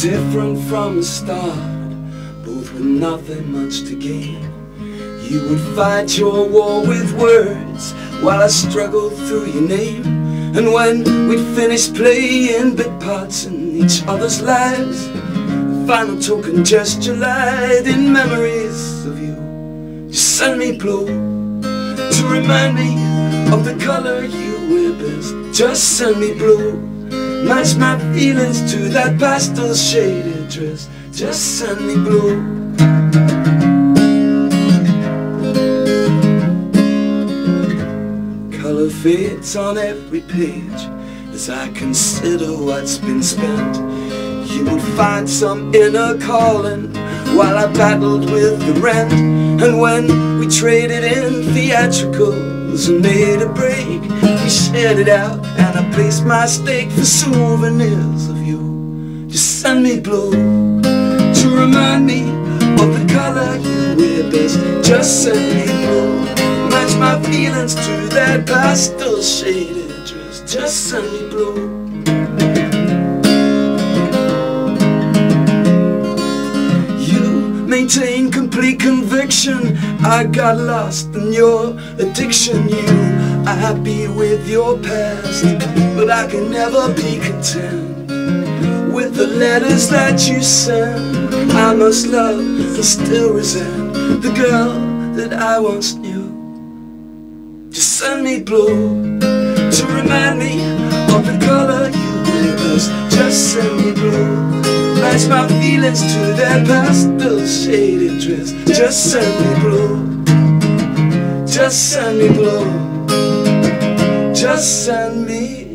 different from the start, both with nothing much to gain. You would fight your war with words while I struggled through your name. And when we'd finished playing bit parts in each other's lives, the final token gesture lied in memories of you. You send me blue to remind me of the color you wear best. Just send me blue, match my feelings to that pastel shaded dress. Just send me blue. Color fades on every page as I consider what's been spent. You would find some inner calling while I battled with the rent. And when we traded in theatricals and made a break, we shared it out and I placed my stake for souvenirs of you. Just send me blue to remind me of the color you wear best. Just send me blue, match my feelings to that pastel shaded dress. Just send me blue. Maintain complete conviction. I got lost in your addiction. You are happy with your past, but I can never be content with the letters that you send. I must love and still resent the girl that I once knew. Just send me blue to remind me of the color you wear best. Just send me blue, match my feelings to that pastel shaded dress. Just send me blue. Just send me blue. Just send me